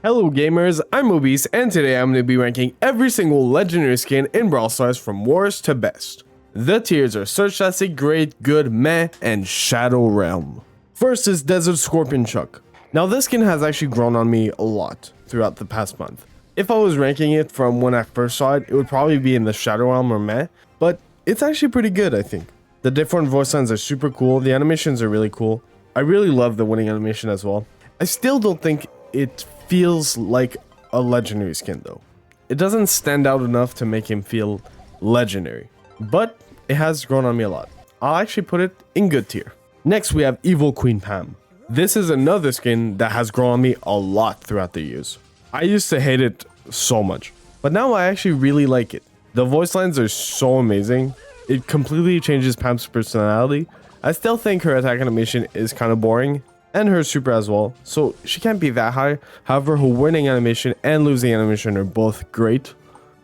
Hello gamers, I'm Obese, and today I'm going to be ranking every single legendary skin in Brawl Stars from worst to best. The tiers are Search Classic, Great, Good, Meh, and Shadow Realm. First is Desert Scorpion Chuck. Now this skin has actually grown on me a lot throughout the past month. If I was ranking it from when I first saw it, it would probably be in the Shadow Realm or Meh, but it's actually pretty good, I think. The different voice lines are super cool, the animations are really cool. I really love the winning animation as well. I still don't think it feels like a legendary skin though. It doesn't stand out enough to make him feel legendary, but it has grown on me a lot. I'll actually put it in good tier. Next we have Evil Queen Pam. This is another skin that has grown on me a lot throughout the years. I used to hate it so much, but now I actually really like it. The voice lines are so amazing. It completely changes Pam's personality. I still think her attack animation is kind of boring, and her super as well, so she can't be that high. However, her winning animation and losing animation are both great.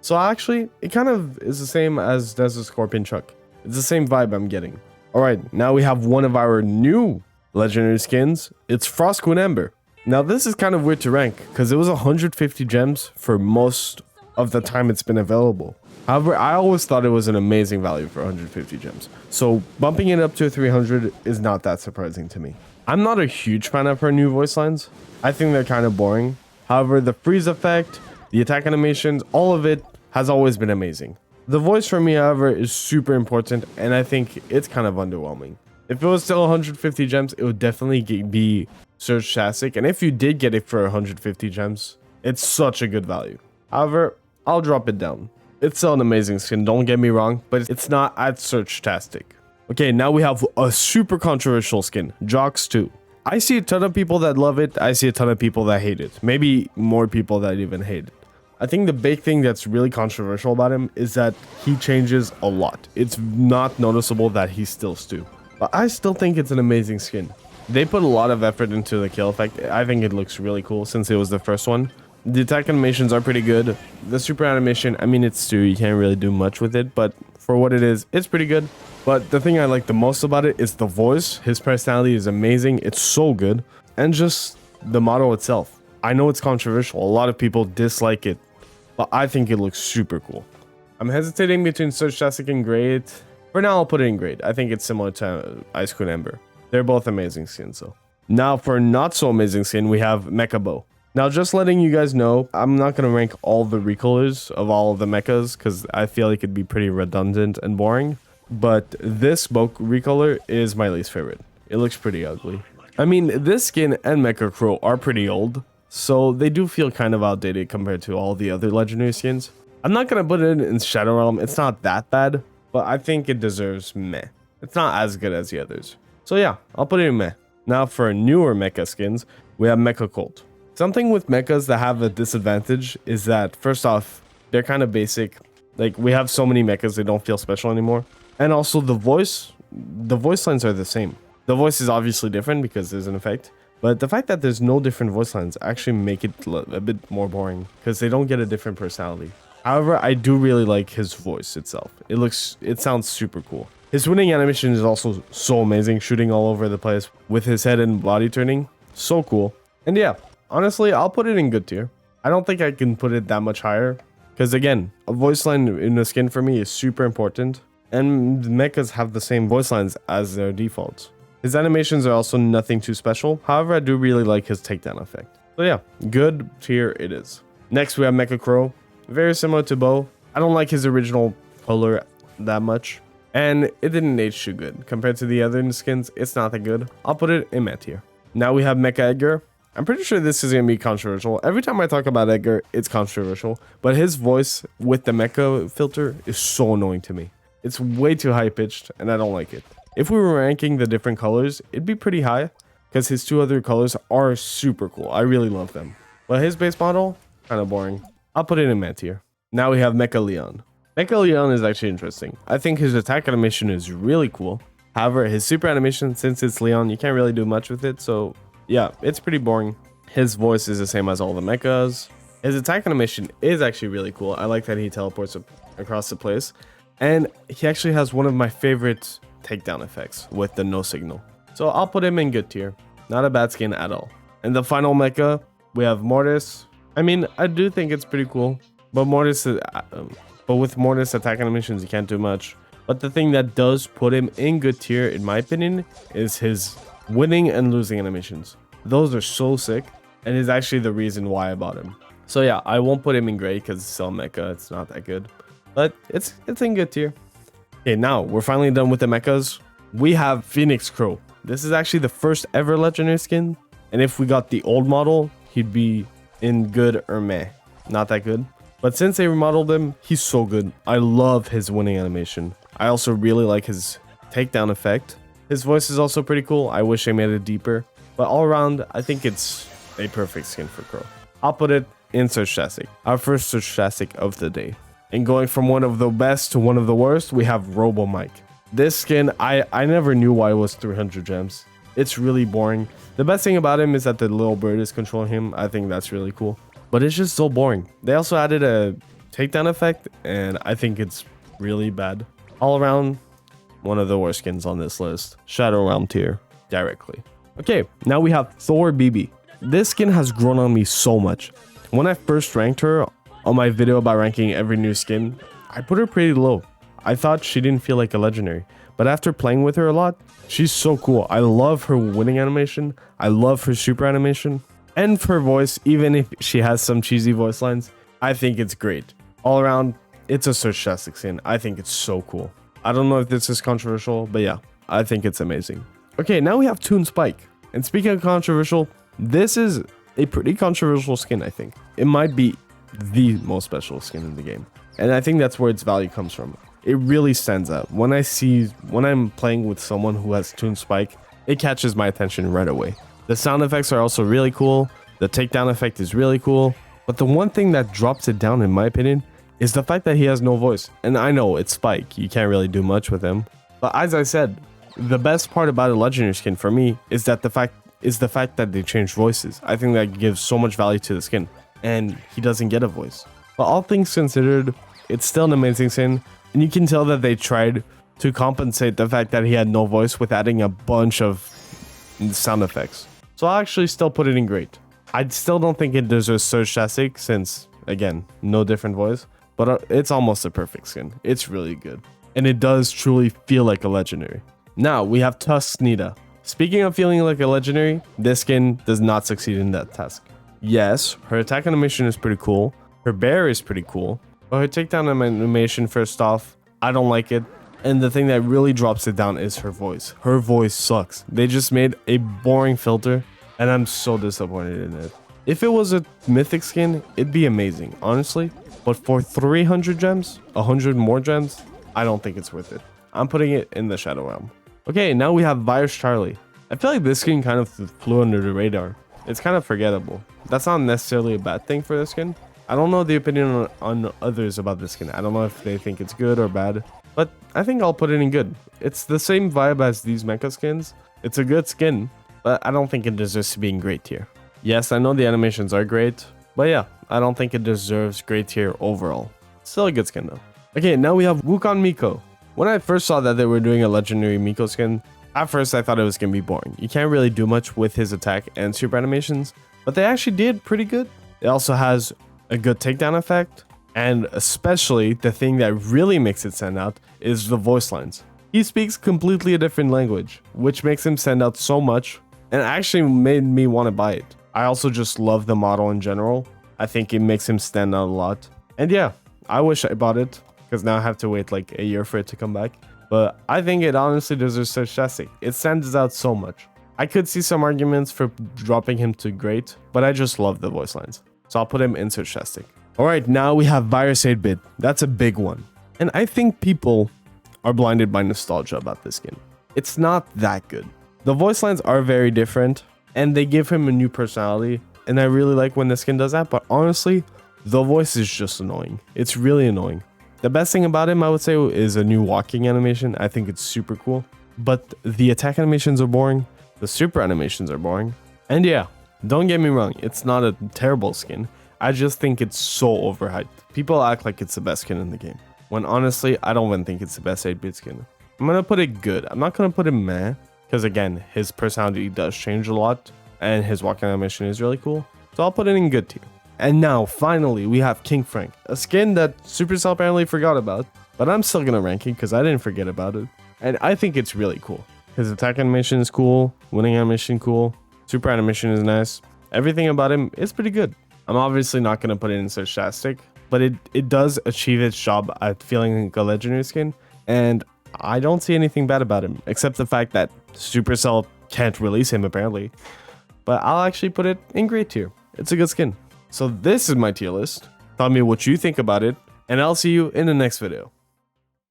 So actually, it kind of is the same as Desert Scorpion Chuck. It's the same vibe I'm getting. Alright, now we have one of our new legendary skins. It's Frost Queen Ember. Now this is kind of weird to rank, because it was 150 gems for most of the time it's been available. However, I always thought it was an amazing value for 150 gems. So bumping it up to 300 is not that surprising to me. I'm not a huge fan of her new voice lines. I think they're kind of boring. However, the freeze effect, the attack animations, all of it has always been amazing. The voice for me, however, is super important, and I think it's kind of underwhelming. If it was still 150 gems, it would definitely be Search Classic, and if you did get it for 150 gems, it's such a good value. However, I'll drop it down. It's still an amazing skin, don't get me wrong, but it's not at Search Tastic. Okay, now we have a super controversial skin, Jox 2. I see a ton of people that love it, I see a ton of people that hate it. Maybe more people that even hate it. I think the big thing that's really controversial about him is that he changes a lot. It's not noticeable that he's still Stu. But I still think it's an amazing skin. They put a lot of effort into the kill effect. I think it looks really cool since it was the first one. The attack animations are pretty good. The super animation, I mean, it's Stu, you can't really do much with it, but for what it is, it's pretty good. But the thing I like the most about it is the voice. His personality is amazing. It's so good. And just the model itself. I know it's controversial. A lot of people dislike it, but I think it looks super cool. I'm hesitating between Search Classic and Great. For now, I'll put it in Great. I think it's similar to Ice Queen Ember. They're both amazing skins, though. Now, for not so amazing skin, we have Mecha Bow. Now, just letting you guys know, I'm not going to rank all the recolors of all of the mechas because I feel like it'd be pretty redundant and boring. But this bow recolor is my least favorite. It looks pretty ugly. I mean, this skin and Mecha Crow are pretty old, so they do feel kind of outdated compared to all the other legendary skins. I'm not going to put it in Shadow Realm. It's not that bad, but I think it deserves meh. It's not as good as the others. So yeah, I'll put it in meh. Now for newer mecha skins, we have Mecha Colt. Something with mechas that have a disadvantage is that, first off, they're kind of basic. Like, we have so many mechas, they don't feel special anymore. And also the voice lines are the same. The voice is obviously different because there's an effect. But the fact that there's no different voice lines actually make it a bit more boring because they don't get a different personality. However, I do really like his voice itself. It sounds super cool. His winning animation is also so amazing, shooting all over the place with his head and body turning. So cool. And yeah, honestly, I'll put it in good tier. I don't think I can put it that much higher because again, a voice line in a skin for me is super important. And mechas have the same voice lines as their defaults. His animations are also nothing too special. However, I do really like his takedown effect. So yeah, good tier it is. Next, we have Mecha Crow. Very similar to Bo. I don't like his original color that much. And it didn't age too good. Compared to the other skins, it's not that good. I'll put it in meh tier. Now we have Mecha Edgar. I'm pretty sure this is going to be controversial. Every time I talk about Edgar, it's controversial. But his voice with the mecha filter is so annoying to me. It's way too high-pitched, and I don't like it. If we were ranking the different colors, it'd be pretty high, because his two other colors are super cool. I really love them. But his base model, kind of boring. I'll put it in meh tier. Now we have Mecha Leon. Mecha Leon is actually interesting. I think his attack animation is really cool. However, his super animation, since it's Leon, you can't really do much with it, so yeah, it's pretty boring. His voice is the same as all the mechas. His attack animation is actually really cool. I like that he teleports across the place. And he actually has one of my favorite takedown effects with the no signal. So I'll put him in good tier. Not a bad skin at all. And the final mecha, We have Mortis. I mean, I do think it's pretty cool, but but with Mortis attack animations, you can't do much. But the thing that does put him in good tier, in my opinion, is his winning and losing animations. Those are so sick, and is actually the reason why I bought him. So yeah, I won't put him in great because it's still mecha. It's not that good, but it's in good tier. Okay, now we're finally done with the mechas. We have Phoenix Crow. This is actually the first ever legendary skin, and if we got the old model, he'd be in good or meh, not that good. But since they remodeled him, he's so good. I love his winning animation. I also really like his takedown effect. His voice is also pretty cool. I wish they made it deeper, but all around, I think it's a perfect skin for Crow. I'll put it in Search Tastic, our first Search Tastic of the day. And going from one of the best to one of the worst, we have Robo Mike. This skin, I never knew why it was 300 gems. It's really boring. The best thing about him is that the little bird is controlling him. I think that's really cool. But it's just so boring. They also added a takedown effect, and I think it's really bad. All around, one of the worst skins on this list. Shadow Realm tier, directly. Okay, now we have Thor BB. This skin has grown on me so much. When I first ranked her on my video about ranking every new skin, I put her pretty low. I thought she didn't feel like a legendary, but after playing with her a lot, she's so cool. I love her winning animation. I love her super animation. And her voice, even if she has some cheesy voice lines, I think it's great. All around, it's a Search Tastic skin. I think it's so cool. I don't know if this is controversial, but yeah, I think it's amazing. Okay, now we have Toon Spike. And speaking of controversial, this is a pretty controversial skin, I think. It might be the most special skin in the game. And I think that's where its value comes from. It really stands out. When I'm playing with someone who has Toon Spike, it catches my attention right away. The sound effects are also really cool. The takedown effect is really cool. But the one thing that drops it down, in my opinion, is the fact that he has no voice. And I know it's Spike. You can't really do much with him. But as I said, the best part about a legendary skin for me is that the fact that they change voices. I think that gives so much value to the skin. And he doesn't get a voice. But all things considered, it's still an amazing skin. And you can tell that they tried to compensate the fact that he had no voice with adding a bunch of sound effects. So I'll actually still put it in great. I still don't think it deserves Search Tastic since, again, no different voice. But it's almost a perfect skin. It's really good. And it does truly feel like a legendary. Now we have Tusk Nita. Speaking of feeling like a legendary, this skin does not succeed in that task. Yes, her attack animation is pretty cool. Her bear is pretty cool. But her takedown animation, first off, I don't like it. And the thing that really drops it down is her voice. Her voice sucks. They just made a boring filter, and I'm so disappointed in it. If it was a mythic skin, it'd be amazing, honestly. But for 300 gems, 100 more gems, I don't think it's worth it. I'm putting it in the Shadow Realm. Okay, now we have Virus Charlie. I feel like this skin kind of flew under the radar. It's kind of forgettable. That's not necessarily a bad thing for this skin. I don't know the opinion on others about this skin. I don't know if they think it's good or bad, but I think I'll put it in good. It's the same vibe as these mecha skins. It's a good skin, but I don't think it deserves to be in great tier. Yes, I know the animations are great, but yeah, I don't think it deserves great tier overall. Still a good skin though. Okay, now we have Wukong Miko. When I first saw that they were doing a legendary Miko skin, at first I thought it was going to be boring. You can't really do much with his attack and super animations, but they actually did pretty good. It also has a good takedown effect, and especially the thing that really makes it stand out is the voice lines. He speaks completely a different language, which makes him stand out so much and actually made me want to buy it. I also just love the model in general. I think it makes him stand out a lot. And yeah, I wish I bought it because now I have to wait like a year for it to come back. But I think it honestly deserves Search Tastic. It stands out so much. I could see some arguments for dropping him to great, but I just love the voice lines. So I'll put him in Search Tastic. Alright, now we have Virus 8-Bit. That's a big one. And I think people are blinded by nostalgia about this skin. It's not that good. The voice lines are very different, and they give him a new personality. And I really like when the skin does that, but honestly, the voice is just annoying. It's really annoying. The best thing about him, I would say, is a new walking animation. I think it's super cool. But the attack animations are boring. The super animations are boring. And yeah, don't get me wrong, it's not a terrible skin. I just think it's so overhyped. People act like it's the best skin in the game, when honestly, I don't even think it's the best 8-bit skin. I'm gonna put it good. I'm not gonna put it meh, because again, his personality does change a lot, and his walking animation is really cool. So I'll put it in good tier. And now, finally, we have King Frank, a skin that Supercell apparently forgot about, but I'm still gonna rank it because I didn't forget about it. And I think it's really cool. His attack animation is cool, winning animation cool, super animation is nice. Everything about him is pretty good. I'm obviously not gonna put it in Sarcastic, but it does achieve its job at feeling like a legendary skin, and I don't see anything bad about him, except the fact that Supercell can't release him apparently. But I'll actually put it in great tier. It's a good skin. So this is my tier list. Tell me what you think about it, and I'll see you in the next video.